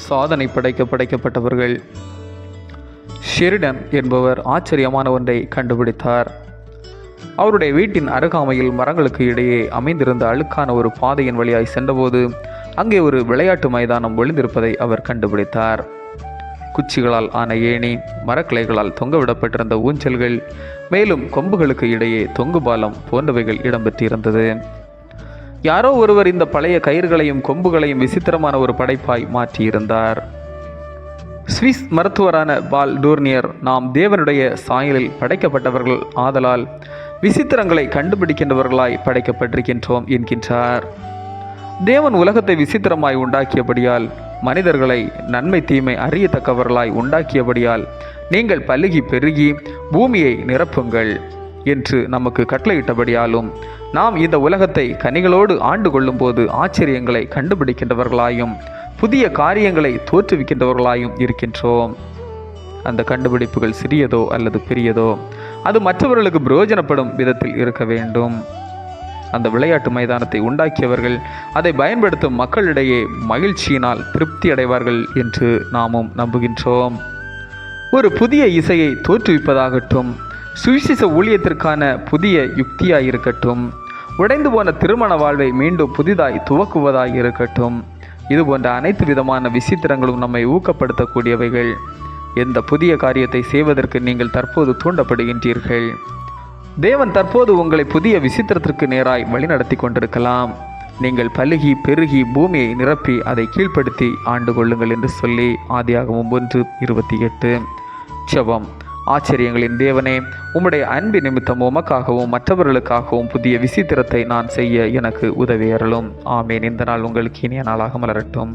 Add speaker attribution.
Speaker 1: சாதனை படைக்கப்பட்டவர்கள். ஷெரிடன் என்பவர் ஆச்சரியமான ஒன்றை கண்டுபிடித்தார். அவருடைய வீட்டின் அருகாமையில் மரங்களுக்கு இடையே அமைந்திருந்த அழுக்கான ஒரு பாதையின் வழியாய் சென்றபோது அங்கே ஒரு விளையாட்டு மைதானம் ஒளிந்திருப்பதை அவர் கண்டுபிடித்தார். குச்சிகளால் ஆன ஏணி, மரக்கிளைகளால் தொங்கவிடப்பட்டிருந்த ஊஞ்சல்கள், மேலும் கொம்புகளுக்கு இடையே தொங்கு பாலம் போன்றவைகள் இடம்பெற்றிருந்தது. யாரோ ஒருவர் இந்த பழைய கயிறுகளையும் கொம்புகளையும் விசித்திரமான ஒரு படைப்பாய் மாற்றியிருந்தார். சுவிஸ் மருத்துவரான பால் டூர்னியர், நாம் தேவனுடைய சாயலில் படைக்கப்பட்டவர்கள் ஆதலால் விசித்திரங்களை கண்டுபிடிக்கின்றவர்களாய் படைக்கப்பட்டிருக்கின்றோம் என்கின்றார். தேவன் உலகத்தை விசித்திரமாய் உண்டாக்கியபடியால், மனிதர்களை நன்மை தீமை அறியத்தக்கவர்களாய் உண்டாக்கியபடியால், நீங்கள் பலுகி பெருகி பூமியை நிரப்புங்கள் என்று நமக்கு கட்டளையிட்டபடியாலும், நாம் இந்த உலகத்தை கனிகளோடு ஆண்டு கொள்ளும் போது ஆச்சரியங்களை கண்டுபிடிக்கின்றவர்களாயும் புதிய காரியங்களை தோற்றுவிக்கின்றவர்களாயும் இருக்கின்றோம். அந்த கண்டுபிடிப்புகள் சிறியதோ அல்லது பெரியதோ, அது மற்றவர்களுக்கு பிரயோஜனப்படும் விதத்தில் இருக்க வேண்டும். அந்த விளையாட்டு மைதானத்தை உண்டாக்கியவர்கள் அதை பயன்படுத்தும் மக்களிடையே மகிழ்ச்சியினால் திருப்தி அடைவார்கள் என்று நாமும் நம்புகின்றோம். ஒரு புதிய இசையை தோற்றுவிப்பதாகட்டும், சுவிசேஷ ஊழியத்திற்கான புதிய யுக்தியாயிருக்கட்டும், உடைந்து போன திருமண வாழ்வை மீண்டும் புதிதாய் துவக்குவதாய் இருக்கட்டும், இதுபோன்ற அனைத்து விதமான விசித்திரங்களும் நம்மை ஊக்கப்படுத்தக்கூடியவைகள். எந்த புதிய காரியத்தை செய்வதற்கு நீங்கள் தற்போது தூண்டப்படுகின்றீர்கள்? தேவன் தற்போது உங்களை புதிய விசித்திரத்திற்கு நேராய் வழிநடத்தி கொண்டிருக்கலாம். நீங்கள் பலுகி பெருகி பூமியை நிரப்பி அதை கீழ்ப்படுத்தி ஆண்டு கொள்ளுங்கள் என்று சொல்லி ஆதியாகமம் 1:28. ஜெபம். ஆச்சரியங்களின் தேவனே, உம்முடைய அன்பு நிமித்தம் உமக்காகவும் மற்றவர்களுக்காகவும் புதிய விசித்திரத்தை நான் செய்ய எனக்கு உதவி அருளும். ஆமேன். இந்த நாள் உங்களுக்கு இனிய நாளாக மலரட்டும்.